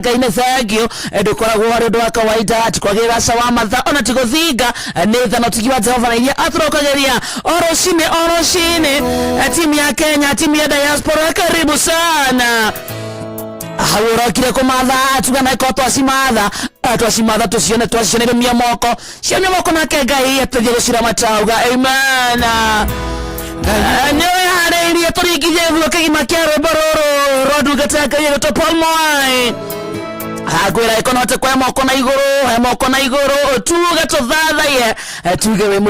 Gaine thagio ndukoragwo wari undu wa kawaida atikogira sawa matha ona tigothinga nitha no tigiwa Jehova na iria atrokageria oroshine timu ya Kenya, timu ya diaspora, karibu sana. Hawurokire kumatha tugana ko twasimatha tucione twacine mia moko na Ngai atethie gucira matauga amen. Nyewe hareirie turigije vuo kigima kia rwimbo ruru rodu gataka yeto palmoi agwira ikonote kwa moko na iguru tuga tuthathaie tuge we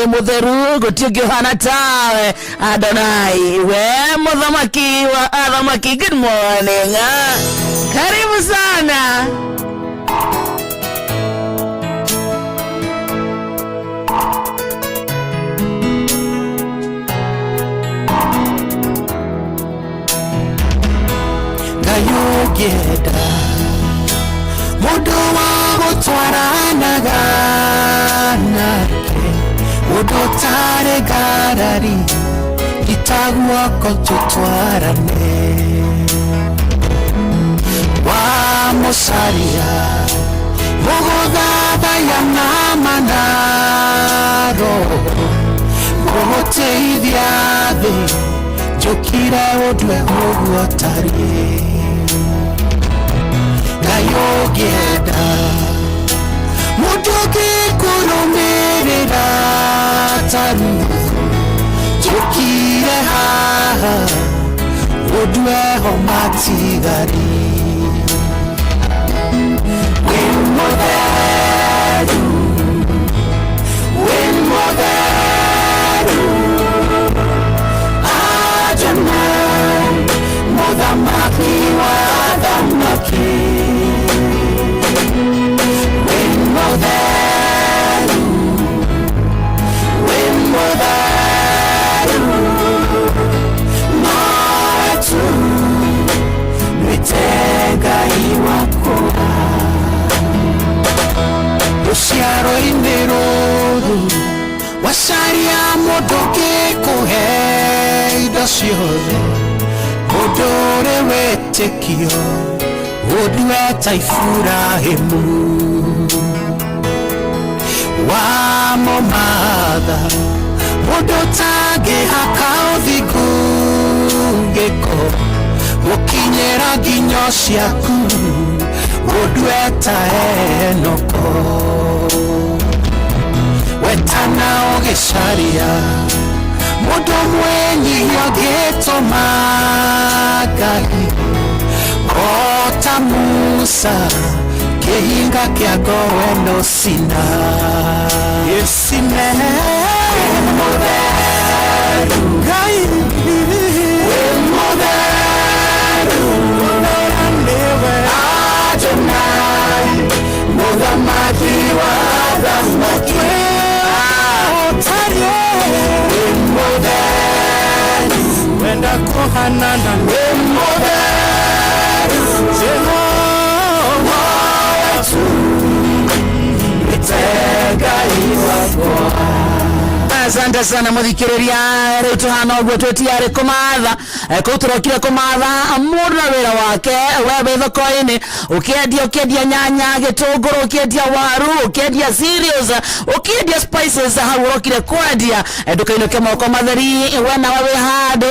mutheru gutio hana tawe Adonai we muthamaki wa athamaki. Good morning, karibu sana. Gayogeda mudo wa gutwaranaga nake mudo tare garari itagwa ko tutwarane wa musaria mugoda ya namanaro muhote idiade jokira odwe ogwatari Gayogeda mudoke kuromerera taru jokire ha odwe homatigari when modaru Adonai mudhamaki wa dhamaki Usiaro inerodu wasaria modoke kohe idasiode odore wetekio odwe taifura hemu wa momada modotage hakao vigugeko mukinyera ginyoshiaku odweta enoko wetana ogesharia mudo mwenyi yogeto magai ota Musa kehinga kia goreno sina yesine moderu gai Adonai mudhamaki wa dhamaki otarie moderu wenda kohanana moderu Jehova wetu mitega iwako. Asante sana muthikiriria riu tuhana uguo twetiare kumatha kuturokire kumatha mundu na wira wake webe thoko-ini ukiendia nyanya gitunguru ukiendia waru ukiendia cereals ukiendia spices hawurokire kwendia nduka-ini kia moko matheri wena wawe handu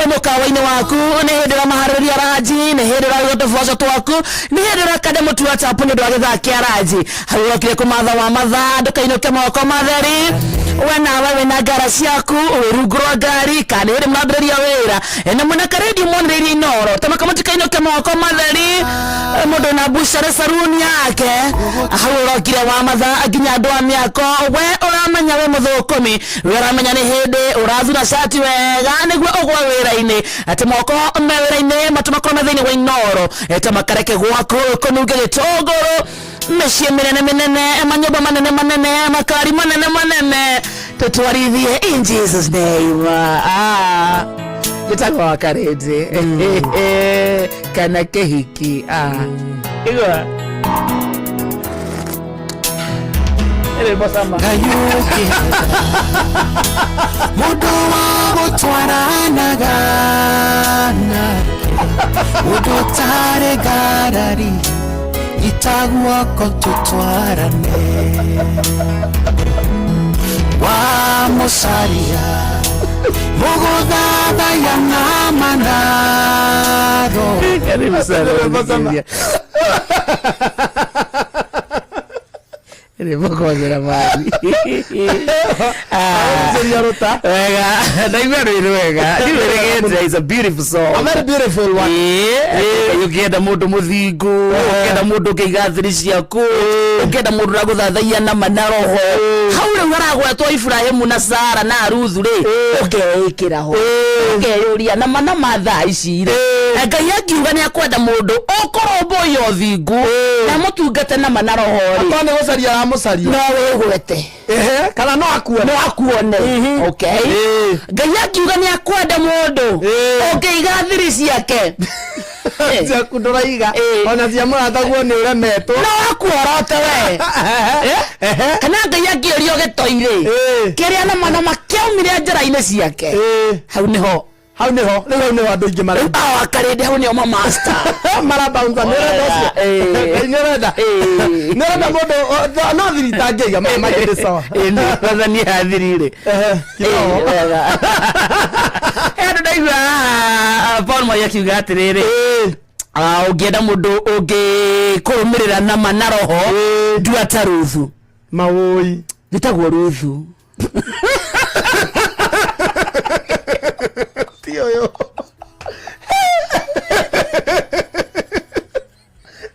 mukawa-ini waku ni hindi ra mahariria raji ni hindi ra gutubosho twaku ni hindi ra kade mutu wa chapu ni ndu wa githakia raji hawurokire kumatha wa matha nduka-ini kia moko matheri wena wawe na gara ciaku urugurwa ngari kana iri mwambiriria wira ena muna karedi mwaniriria inoro tamaka mutikaino kia moko matheri mundu na bushare saruni yake hawurokire wa matha nginya andu a miako we uramenya we muthukumi we uramenya ni hindi urathura shati wega niguo ugwa wira-ini ati moko me wira-ini matumakoro mathaini wa inoro tamakareke gwaku kununge gitunguru meshie minene manyumba manene makari manene tutwarithie in Jesus name. Gitagwa wakarete kana kehiki igwa ele bosama Gayogeda mudo wa gutwaranaga udutare garari itaguoko tutwarane wa musaria muguthatha ya namanaro. Karibu sana. Nimekongera mali. Senyorita. Wega, wega. It's a beautiful song. A very beautiful one. Yeah. Ukienda mundu muthingu, ukienda mundu kigathiri ciaku, ukienda mundu naguthathaia na manaroho. Hau rĩu haragwetwo Ibrahimu na Sara na Ruthu rĩ, ũkeĩkĩra ho. Ũkeyũria na mana mathaa ici rĩ. Ngai akiuga nĩ akwenda mundu ũkorwo yo thingu na mũtungate na manaroho rĩ. Atone gũcaria musaria no wĩgwete kana no akuone okay Ngai akiuga nĩ akwenda mundu ũngĩiga thiri ciake cia kundoraiga ona cia mũrataguo nĩ ũremetwo no akuorote we kana Ngai akĩũrio gĩtoirĩ kĩrĩa na mana makĩaumire njĩra-inĩ ciake hau nĩho rĩu andũ ingĩ mara akarĩndĩ hau nĩo master marabounce nĩrenda mũndũ no thiri tangĩiga maigĩrĩ sawa ĩnĩ ni hathiri-rĩ andũ ndaigua Paul Moi akiuga atĩrĩrĩ ũngĩenda mũndũ ũngĩkũrũmĩrĩra na manaroho ndua ta Ruthu maũi gĩtagwo Ruthu yo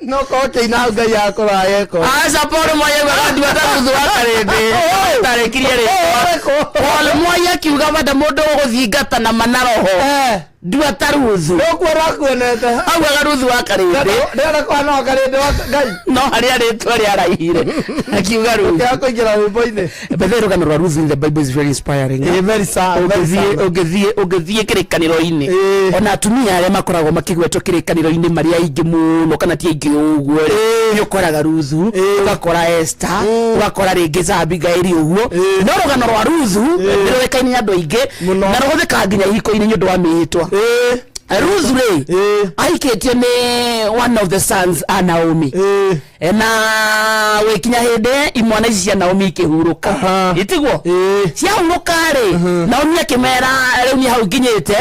no koke ina Ngai yakora yeko aca Paul Moi agandi wataruthu wakarende tarekirie rĩ Paul Moi akiuga bada mũndũ ũgũthingata na manaroho ndua ta Ruthu ũkwora kuonete auga Ruthu wakarende ndĩra kwa no karende wa Ngai no harĩa rĩtwa rĩaraihire akiuga Ruthu yakũingĩra rwĩmbo-inĩ bethe rũgano rwa Ruthu in the Bible is very inspiring very sad ũngĩthiĩ kĩrĩkanĩro-inĩ ona atumia arĩa makoragwo makĩgwetwo kĩrĩkanĩro-inĩ marĩa aingĩ mũno kana ti aingĩ ũguo nĩ ũkoraga Ruthu ũgakora Esther ũgakora rĩngĩ Abigail ũguo no rũgano rwa Ruthu nĩrũĩkaine andũ aingĩ na rũhũthĩkaga nginya ihiko-inĩ nĩ ũndũ wa mĩhĩtwa Ruthu rĩ ahikĩtio nĩ one of the sons a Naomi na wĩkinya hĩndĩ imwana ici cia Naomi ikĩhurũka itiguo ciahurũka rĩ Naomi akĩmera rĩu nĩ hau nginyĩte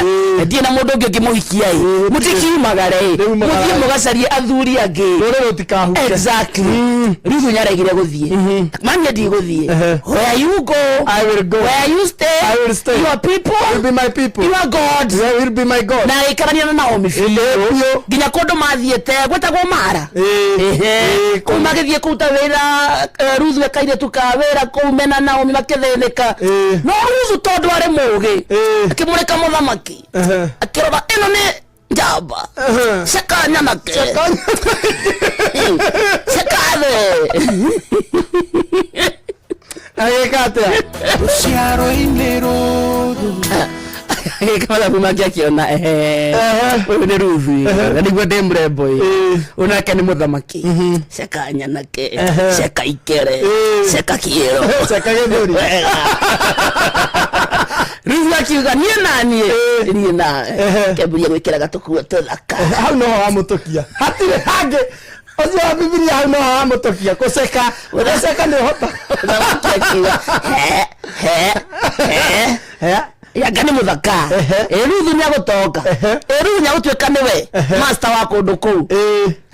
ndiĩ na mũndũ ũngĩ ũngĩmũhikia mũtikiumagare mũthiĩ mũgacarie athuri angĩ rũrĩrĩ rũtikahuke exactly Ruthu nĩaregire gũthiĩ mami ndigũthiĩ where you go I will go where you stay I will stay your people will be my people your God will be my God na ikarania na Naomi biũ nginya kũndũ mathiĩte gwetagwo Mara kũu magĩthiĩ kũruta wĩra Ruthu ekairĩtu ka wĩra kũu mena Naomi makĩthĩnĩka no Ruthu tondũ arĩ mũũgĩ akĩmũrĩka mũthamaki akĩrora ĩno nĩ njamba ceka nyanake ceka thĩ agĩka atĩa rũciaro-inĩ rũrũ kama kuma akiona uyu ni Ruthu na niguo ndi mrembo unake ni muthamaki ceka nyanake ceka ikere ceka kiero ceka gĩthũri Ruthu akiuga niĩ naniĩ niĩ na kĩambĩrĩria gwĩkĩra gatũkuo tũthaka hau no wamũtũkia hatirĩ hangĩ Ozi wa Biblia hau no wamũtũkia gũceka nĩ hota yanga nĩ mũthaka Ruthu nĩagũtonga Ruthu nĩagũtuĩka nĩwe master wa kũndũ kũu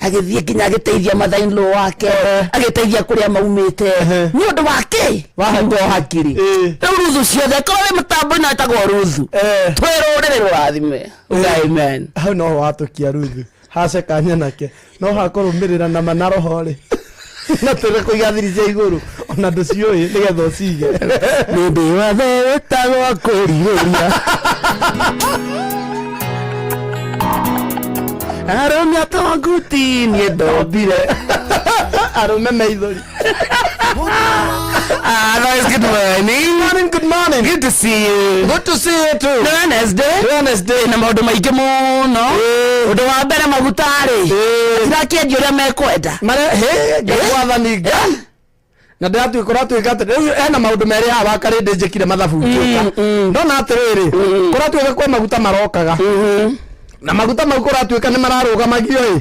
agĩthiĩ nginya agĩteithia mother-in-law wake agĩteithia kũrĩa maumĩte nĩ ũndũ wake wahango hakiri rĩu Ruthu ciothe korwo wĩ mũtambo-inĩ wĩtagwo Ruthu twĩ rũrĩrĩ rũrathime amen hau no watũkia Ruthu haceka nyanake no hakũrũmĩrĩra na manaroho-rĩ na tũrĩ kũiga thiri cia igũrũ ona ndũciũĩ nĩgetha ũcige nĩ ndĩ watho wĩtagwo kũrirũria arũme atonguti niĩ ndombire arũme meithũri Otherwise, good morning. Good morning. Good to see you. Good to see you too. Wednesday. Na maũndũ maingĩ mũno. Ũndũ wa mbere magutarĩ. Ndakĩendia ũrĩa mekwenda. Ngwathani Ngai. Na ndatuĩkora tuĩka atĩ ena maũndũ merĩ haha wakarĩndĩ njĩkire mathabu tuĩka. Ndona atĩrĩrĩ, kũra tuĩka kwa maguta marokaga. na maguta mau kuratuika ni mararũgamagio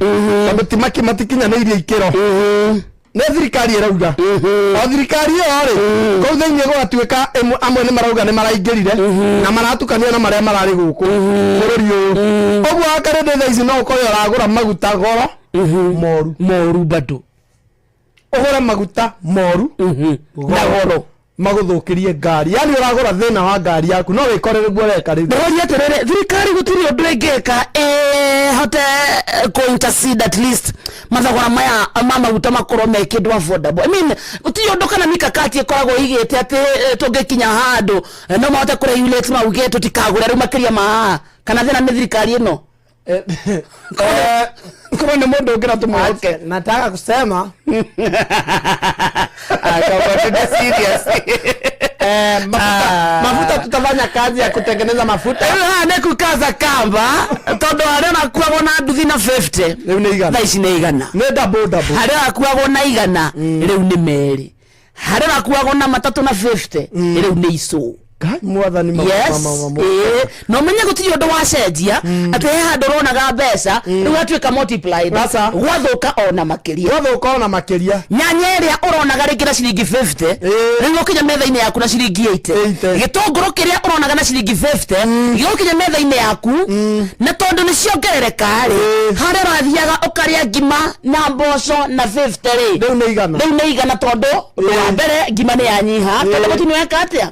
tondu timaki matikinyanĩirie ikĩro nĩ thirikari ĩrauga o thirikari ĩyo rĩ kũu thĩinĩ gũgatuĩka amwe nĩ marauga nĩ maraingĩrire na maratukania na marĩa mararĩ gũkũ bũrũri ũyũ ũguo akarĩndĩ thaa ici no ũkorwo ũragũra maguta goro moru bado ũgũre maguta moru na goro magũthũkĩrie ngari yani ũragũra thĩna wa ngari yaku no wĩkorere guo reka rĩu ndĩroria atĩrĩrĩ thirikari gũtirĩ ũndũ ĩngĩka hote kũ-intercede at least mathogora maya ma maguta makorwo me kĩndũ affordable. I mean gũtirĩ ũndũ kana mikakati ĩkoragwo igĩte atĩ tũngĩkinya handũ no mahote kũregulate mauge tũtikagũre rĩu makĩria ma kana thĩna nĩ thirikari ĩno kama ni mundu ukira tumwake nataka kusema kama serious mafuta tutafanya kazi ya kutengeneza mafuta ne kukaza kamba todo arena kuago na nduthi na 50 riu ni igana thaici ni igana ni double harĩa kuago na igana riu ni meri harĩa kuago na matatu na 50 riu ni icu mwathani no menye gũtirĩ ũndũ wacenjia atĩ he handũ ũronaga mbeca rĩu hatuĩka multiplied gwathuka ona makĩria nyanya ĩrĩa ũronaga rĩngĩ na ciringi 50 rĩu ũkinya metha-inĩ yaku na ciringi 80 gĩtũngũrũ kĩrĩa ũronaga na ciringi 50 gĩgũkinya metha-inĩ yaku na tondũ nĩ ciongerereka rĩ harĩa ũrathiaga ũkarĩa ngima na mboco na 50 rĩ rĩu nĩ igana tondũ wa mbere ngima nĩ yanyiha tondũ mũtu nĩ weka atĩa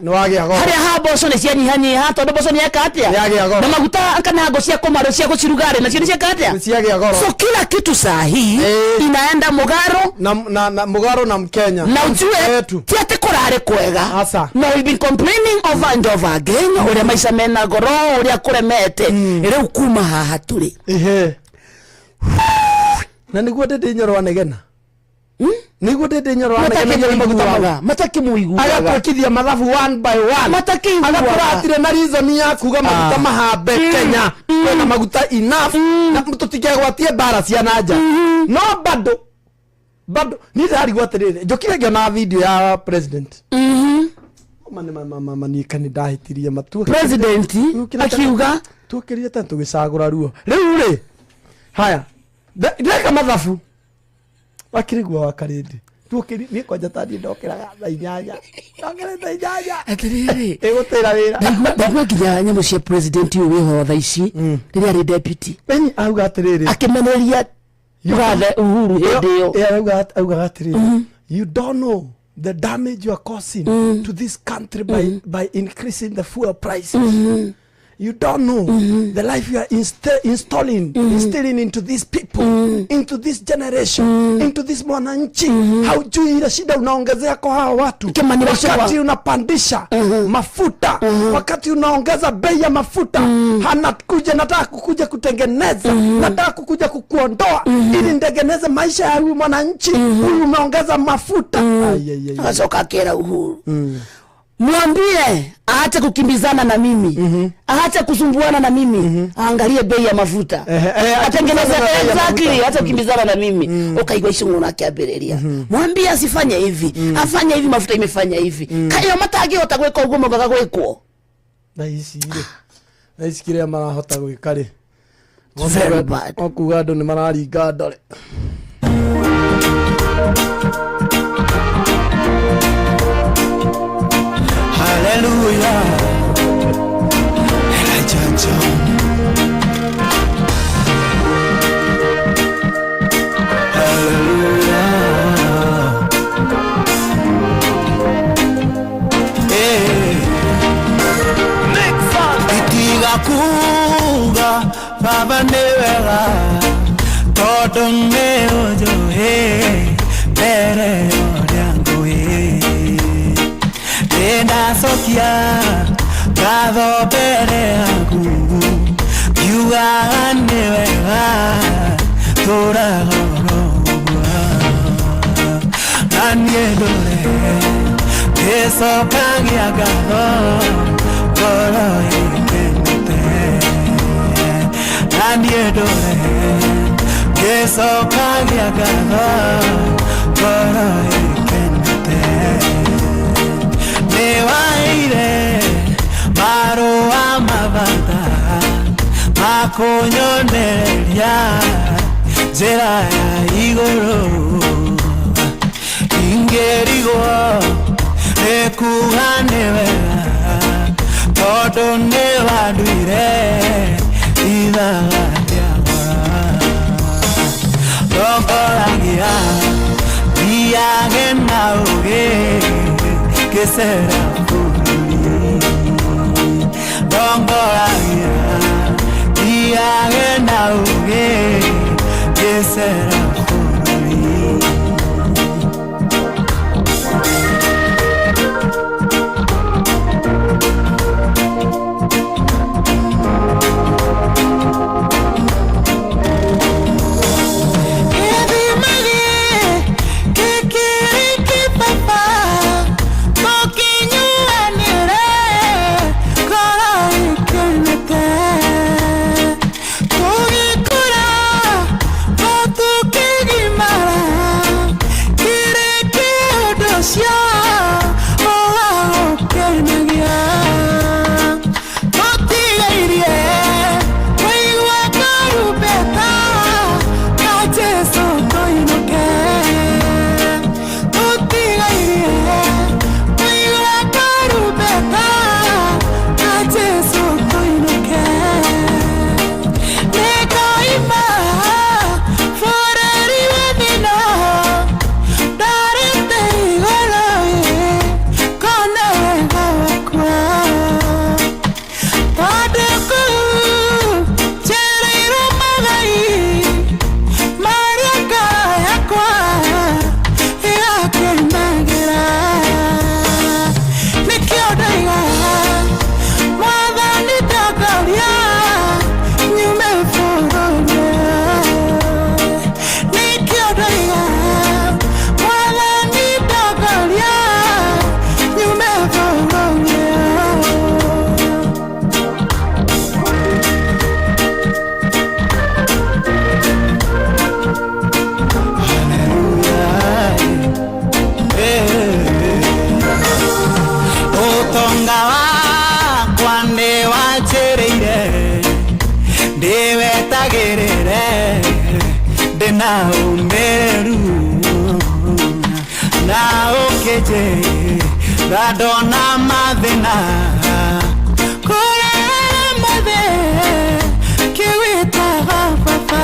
harĩa mboco nĩ cianyihanyiha tondũ mboco nĩ yeka atĩa na maguta kana ngo cia kũmarũ cia gũcirugarĩ nacio nĩ cieka atĩa so kila kitu sahi inaenda mugaro na mugaro na Mkenya na ujue ti atĩ kũrarĩ kwega no we've been complaining over and over again ũrĩa maica mena goro ũrĩa kũremete rĩu kuma haha tũrĩ na nĩguo ndĩnyorwa negena nĩguo ndĩnyorwa negena maguta matakimuiguaga agakũkithia mathabu one by one matakiiguaga agakũratire na reason ya kuga maguta mahambe Kenya kwena maguta enough na tũtikegwatie mbara cia nanja no bado ni ndarigwo atĩrĩrĩ njũkire ngĩona video ya president mama ni kanidahitirie matu president akiuga tukĩrie ta tũgĩcagũra ruo rĩu rĩ haya ndeka mathabu wakirigwa wakarindi tukiri ni kwanja tani ndokeraga thaa 8 ndokera thaa 8 atiriri egutira wira ndagwa kinya nyamũ cia president uyu wiho thaa ici rĩrĩa ari deputy beni auga atiriri akimeneria yugathe Uhuru hĩndĩ ĩyo auga atiriri you don't know the damage you are causing to this country by increasing the fuel prices you don't know the life you are instilling into these people into this generation into this mwananchi haujui ile shida unaongezea kwa hawa watu wakati unapandisha mafuta wakati unaongeza bei ya mafuta nataka kukuja kutengeneza nataka kukuja kukuondoa ili nitengeneze maisha ya huyu mwananchi huyu umeongeza mafuta asoka kera Uhuru mwambie aache kukimbizana na mimi aache kusumbuana na mimi aangalie bei ya mafuta atengeneze exactly aache kukimbizana na mimi ukaigwa ishungu na kiambĩrĩria mwambie asifanye hivi afanye hivi mafuta imefanya hivi kayo matagi hota gweka uguo mogaga gwekwo na isikire marahota gwika ri okuga andu ni mararinga ndore Hallelujah, Elijah John. Hallelujah. Hey. Make fun. Itiga kuga baba newega todo neojo hey bere oriango hey. Ena sokia gado bere aku yuga newega tora goroa naniedore eso kangia gado goro ikente naniedore eso kangia gado goro ikente Newaire maro amavata akunyonereria njĩra ya igũrũ ingĩrigwo nĩkuga nĩ wega tondũ nĩ wanduire ithaga rĩakwa ndongoragia thiage na ũgĩ ngĩcera bũrũri ndongoragia thiage na ũgĩ ngĩcera Radona madena kore made kiwita papa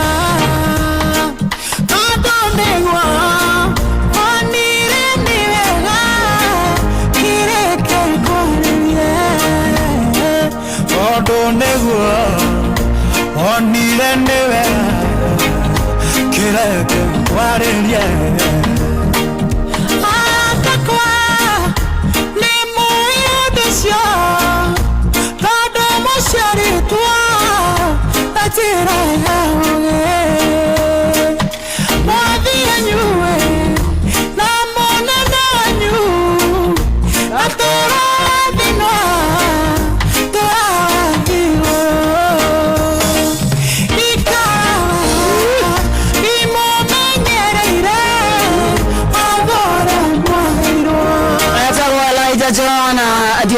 adonegwa onire niwega kireke korie adonegwa onire niwega kireke korie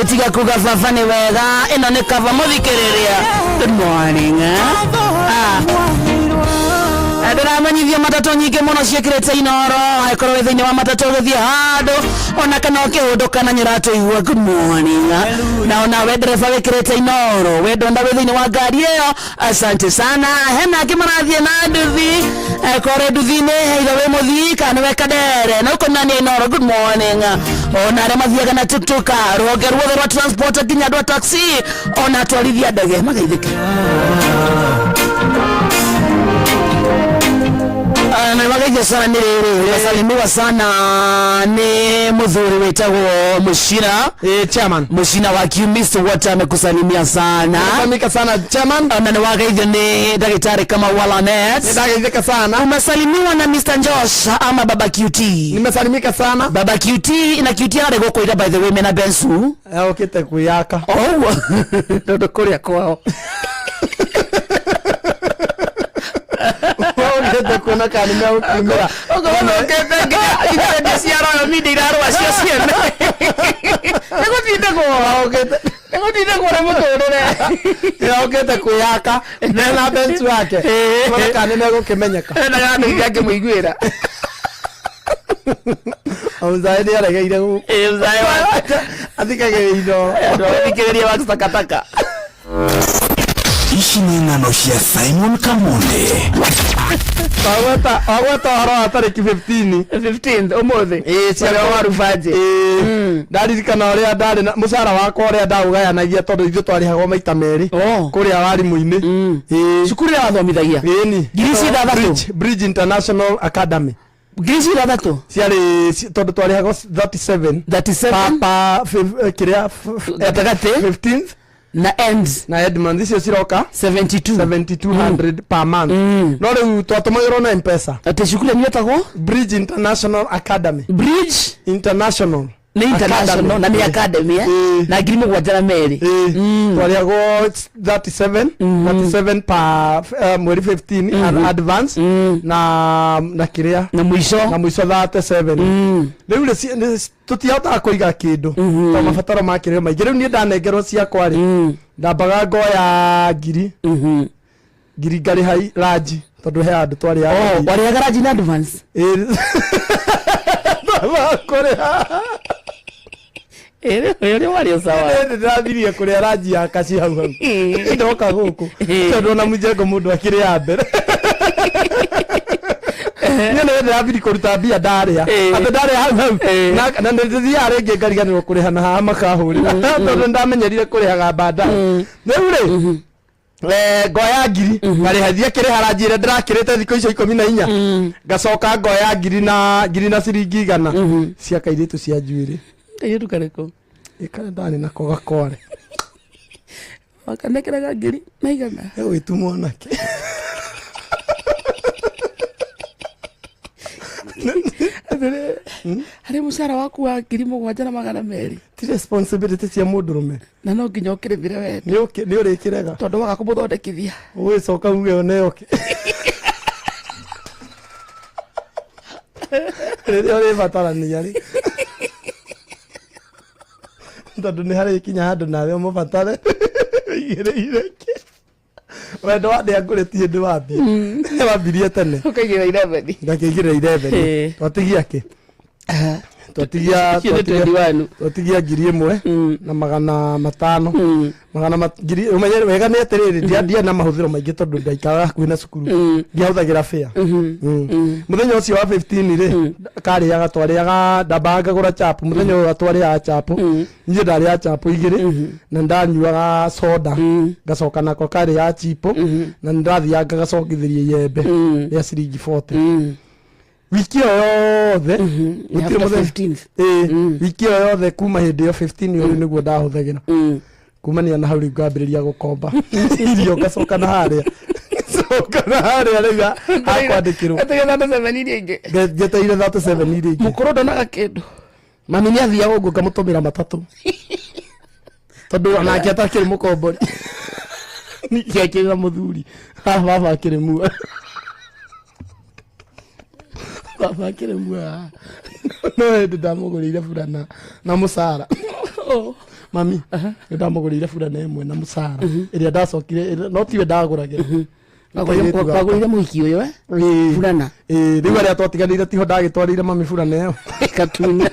tiga kuga fafane wega ino ne kava muthikiriria. Good morning. Ndĩra manyithia matatu nyingĩ mũno ciĩkĩrĩte inoro akorwo wĩ thĩinĩ wa matatu gũthiĩ handũ ona kana ũkĩhũndũka na nĩũratũigua good morning. Na ona we ndereba wĩkĩrĩte inoro we ndonda wĩ thĩinĩ wa ngari ĩyo asante sana. Hena angĩ marathiĩ na nduthi kore nduthi-inĩ heitha wĩ mũthii kana nĩwe kadere na ũkonania inoro good morning. Ona arĩa mathiaga na tuktuk rũhonge ruothe rwa transport nginya andũ a taxi ona atwarithia ndege magaithĩke. Nagaije sana nimesalimiwa sana ni mudhuri wetagwo Mushina chairman Mushina wa Mr. Water amekusalimia sana. Nimesalimika sana chairman. Na nagaije ni daktari kama Walanet. Nimesalimika sana. Umesalimiwa na Mr. Josh ama Baba QT. Nimesalimika sana. Baba QT na QT ana goko ida by the way mena Bensu. Okite kuyaka. Oh. Ndo kuria kwao. kuona kana nimeukumira Ogono kete nginya ciaro mindi irarwa cio ciene. Nigutinde kwa muturire. Yokete kuyaka na bentu yake. Kuona kana nimekumenyeka. Na gano yake muiguira. Auzaidi aregeire gu. Uzai wa Athikageiro. Ndikiriria wa takataka. Ici nĩ ng'ano cia Simon Kamonde. Agweta horo wa tariki 15th umuthi. Ciara wa rubaje. Ndaririkana uria ndari na mucara wakwa uria ndaugayanagia tondu ithu twarihagwo maita meri kuria warimu-ini. Cukuru ya wathomithagia. Ni Girisi Bridge International Academy. Girisi ithathatũ ciarĩ tondu twarihagwo 37 pa kiria gatagati 15th na ends na Edmund icio ciroka 7200 per month. No riu twatumagirwo na M-Pesa. Ati cukuru ni yetagwo Bridge International Academy. Bridge International ni international na ni academy na ngiri mugwanja na meri. Twarihagwo 37 pa mweri 15 advance na kiria na muico 37. Riu tutiahota kuiga kindu to mabataro ma kiria maingi. Riu ni ndanengerwo ciakwa ri ndambaga ngoya ngiri ngari hai raji tondu he andu twari ya wari ya garage na advance kore ere wari sawa ndathirie kuria raji ya kaci hau ndoka guku tondu na mujengo mundu akiri ya mbere nene ndabiri kuruta mbia ndaria ande ndaria hau na ndithia ringi ngariganirwo kurihana ha makahurira tondu ndamenyerire kurihaga banda riu ngoya ngiri ngarihathia kiri haraji ire ndirakirite thiko icio 14 ngacoka ngoya ngiri na ciringi 100 cia kairitu cia njuiri ayo tukareko ikana ndani nako gakore wakanekeraga ngiri na 100 gwitumwo nake hari mucara waku wa ngiri mugwanja na magana meri ti responsibility cia mundurume na no nginya ukirithire we ni urikirega tondu waga kumuthondekithia ugicoka uge oneoke riria uribatarania ri tondu ni hari kinya handu nawe umubatare igire-ireke wendo wa ndĩa ngũrĩtie ndĩ wambie wambirie tene ukaigira 11 ngakĩigĩrĩra 11 twatigia kĩ twatigia ngiri ĩmwe na magana matano ngiri umenye wega nĩ atĩrĩrĩ ndia na mahũthĩro maingĩ tondũ ndaikaraga hakuhĩ na cukuru ndiahũthagĩra fare mũthenya ũcio wa 15 rĩ karĩaga twarĩaga ndambaga ngagũra chapu mũthenya ũyũ twarĩaga chapu niĩ ndarĩaga chapu igĩrĩ na ndanyuaga soda ngacoka nako karĩaga chipo na ndathianga ngacongithĩria yembe rĩa ciringi 40 wiki yothe wiki yothe kuma hindi yo 15 yo niguo ndahuthagira kumania na hau ngambiriria gukomba irio ngacoka na haria riga akwandikirwo ategetha na 7 iria ingi ngeteire 37 iria ingi mukuru ndonaga kindu mami ni athia gugu ngamutumira matatu tondu anake atakiri mukombori ni kiakiga muthuri baba akiri mua baba kire mua no ndamugurire burana na musara mami ndamugurire burana imwe na musara iria ndacokire no tiwe ndaguragira kwagurire muhiki uyu burana riu aria twatiganire tiho ndagitwarire mami burana iyo gatunya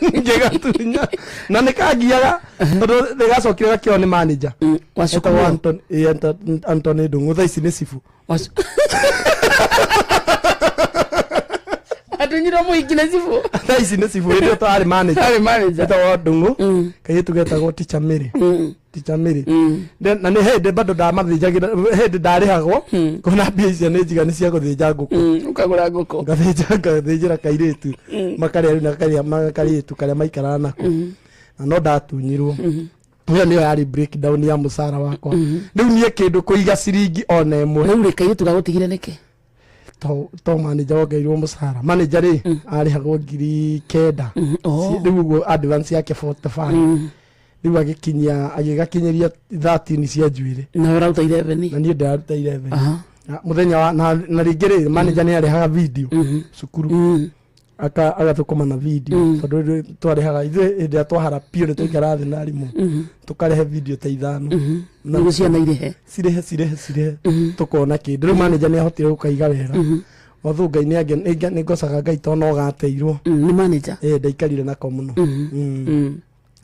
na nikagiaga tondu ndigacokire gakio ni manager wacukuru Anthony Ndungu thaa ici ni cibu atunyiro muhiki na cibu thaa ici ni cibu ndio twari manager tawa Ndungu kaitu getagwo Teacher Mary na ni hindi bado ndamathinjagira hindi ndarihagwo kona mbia icio ni njigani cia guthinja nguku ukagura nguku ngathinjira kairitu makaritu karia maikaraga nako na no ndatunyirwo Huyo niyo yari breakdown ya musara wakwa riu nie kindu kuiga ciringi ona imwe riu rikairitu gagutigire niki to manager ongeirwo musara manager ri arihagwo ngiri 9 riu guo advance yake 45 riu agigakinyeria 13 cia njuire na uraruta 11 na nie ndaruta 11 muthenya na rigere manager ni arehaga video cukuru agathukuma na video tondu twarehaga ithe twahara pio twikara thi na rimu tukarehe video ta ithano na guciana cirehe tukona kindu manager ni ahotire gukaiga wega wathungai ni ngocaga ngai to no gateirwo ni manager ndaikarire nako muno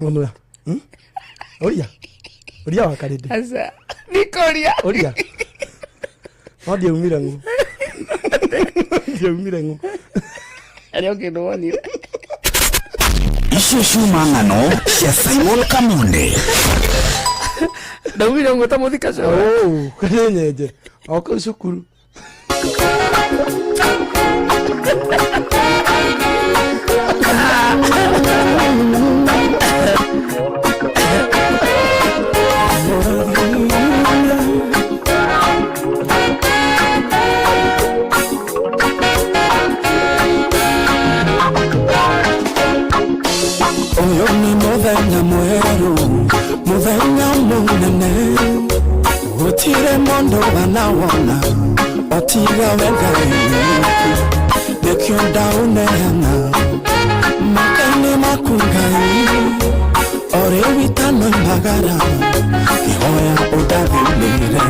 ono oria wakarinde asa nikoria oria hodi umirangu umirangu Ariyo kindu wonire icio ciumang'ano cia Simon Kamonde ndaumire ngota muthika cio kare nyenje oka cukuru muthenya mweru muthenya munene gutire mundu wanawona otiga wengai nekio ndaunehana makani makungai ore witano mbagara ihoya udavimire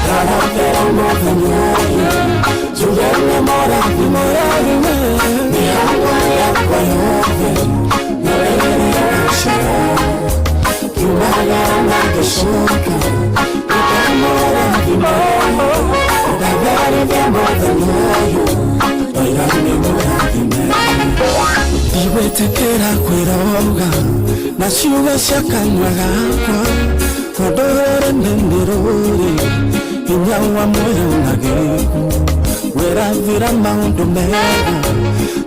raravera muthenya jugene moravimore mihawa yakwa yove iwetekera kwiroga na ciuga cia kanua gakwa tondorore nĩndĩrũrĩ hinya wa muoyo na gĩku wĩrathĩra maũndũ mega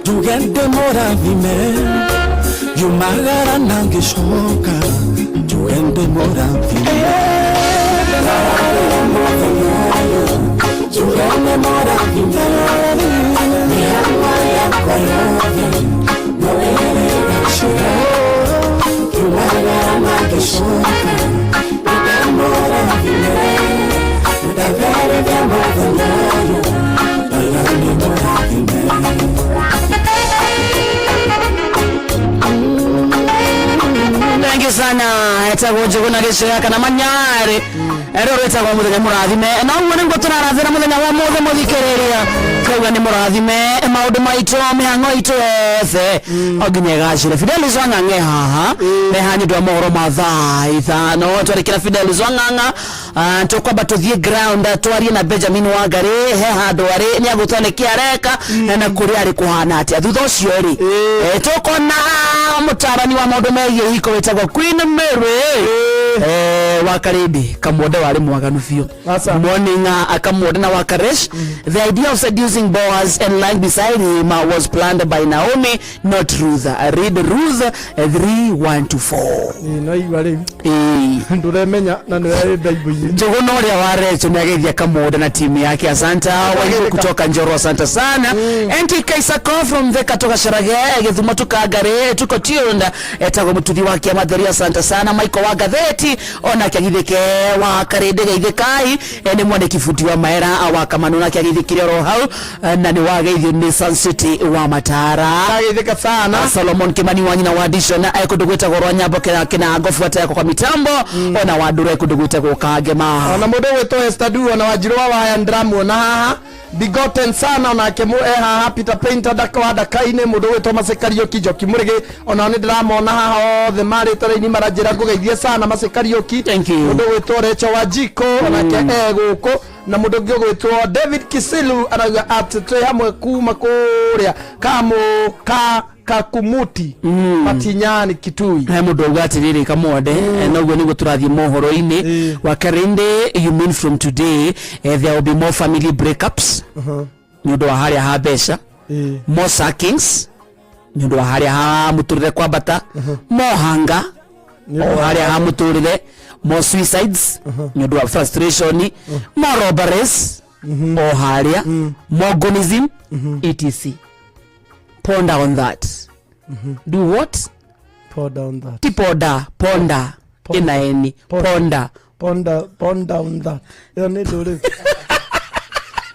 njuge ndĩ mũrathime yumagara na ngĩcoka njuge ndĩ mũrathime njuge ndĩ mũrathime mĩhang'o yakwa yothe noĩrĩga cio yumagara na ngĩcoka ndĩ mũrathime ndagarĩria mũthenya ũyũ ndoiga ndĩ mũrathime. Thank you sana etagoje kuna gicera kana manyare ero retagwa muthenya murathime na uone ngo turarathira muthenya wa mothe muthikereria kauga ni murathime maundu maito mihango ito yothe oginye gacire Fidelis Wang'ang'a haha me hanyi ndo mohoro mathaitha no twarikira Fidelis Wang'ang'a tukwamba tuthie ground twarie na Benjamin Wangari he handu ari ni agutane kiareka na kuri ari kuhana ati thutha ucio ri tukona mutarani wa maundu megie hiko wetagwa Queen Mary Wakaridi Kamonde wale mwaganu fio morning Kamonde na Wakaresh. The idea of seducing Boaz and lying beside him was planned by Naomi, not Ruth. I read Ruth 3:1-4. No igwale nduremenya na ndio Bible hii jogono ya warecho nyageithia Kamonde na timu yake asante wao kutoka Njoro asante sana Enti Kaisako from the Katoka Sharage githuma tukagare tuko tionda etago mututhi wake matheria asante sana Michael wa gatheti ona kyagithike wa karede gaithikai ene mwone kifuti wa maera wa kamanuna kyagithikire ro hau na ni wageithio ni Sun City wa Matara gaithika sana Solomon Kimani wanyina wa addition ayekudugwita gorwa nyambo kina gofuata yako kwa mitambo ona wadure kudugwita go kagema ona mudo weto Estadu ona wajirwa wa Andramu na haha bigoten sana ona kemu haha Peter Painter dakwa dakaine mudo weto Masekario Kijoki murege ona ni drama ona haha the mari taraini marajira kugeithia sana Masekario Ki mudo weto Recho Wajiko ona ke guko na mudo gwetwo David Kisilu araga atwe hamwe kuma kuria kamo kakumuti Patinyani Kitui he mudo gwatiriri Kamonde noguo nigo turathie mohoro-ini Wakarinde you mean from today there will be more family breakups nyundo wa haria ha besha more sackings nyundo wa haria ha muturire kwa bata more hunger haria ha muturire more suicides nyundo wa frustration more robberies haria more gonism etc. Ponder on that. Do what? Ponder on that. Ponda. Ina eni. Ponda. Ponder on that. Yo ne dole.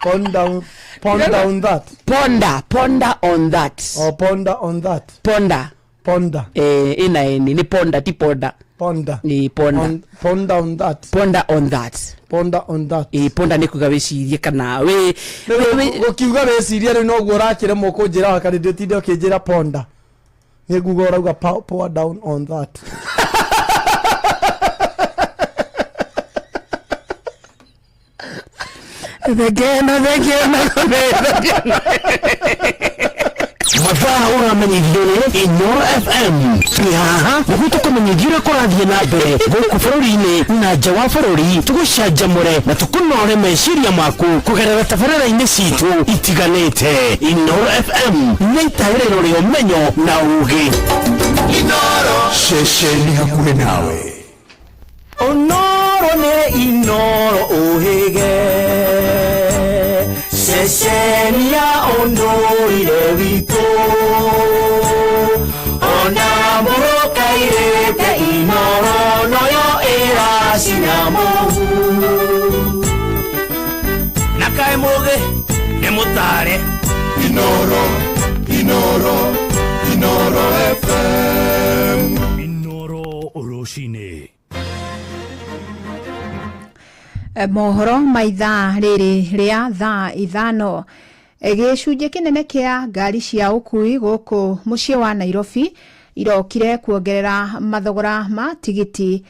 Ponder on that. Ponder on that. Oh, ponder on that. Ponder. Ina ni ponder ti ponder. Ponder. Ni ponder. Ponder on that. Ponder on that. Ponder on that. Ponder ni kugawicirie kana we ukiuga wecirie ri no gurakire moko njira wakari nditinde ukinjira ponder. Ni gugo rauga pour down on that. Again. Mathaa uramenyithio Inooro FM haha nĩguo tũkũmenyithia ũrĩa kũrathiĩ na mbere gũkũ bũrũri-inĩ na nja wa bũrũri tũgũcanjamũre na tũkũnore meciria maku kũgerera tabarĩra-inĩ citũ itiganĩte. Inooro FM nĩ itaĩrĩro rĩa ũmenyo na ũũgĩ. Inooro ceceni hakuhĩ nawe. Onoro nĩ Inooro ũhĩge ceceni ya ũndũire witũ ona mũrũkairĩte Inooro noyo ĩracina mũhu na kaĩ mũgĩ nĩ mũtare. Inooro FM. Inooro rũcinĩ. Mohoro maitha rĩrĩ rĩa thaa ithano. Gĩcunjĩ kĩnene kĩa ngari cia ũkui gũkũ mũciĩ wa Nairobi irokire kuongerera mathogora ma tigiti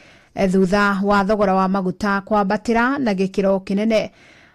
thutha wa thogora wa maguta kwambatĩra na gĩkĩro kĩnene.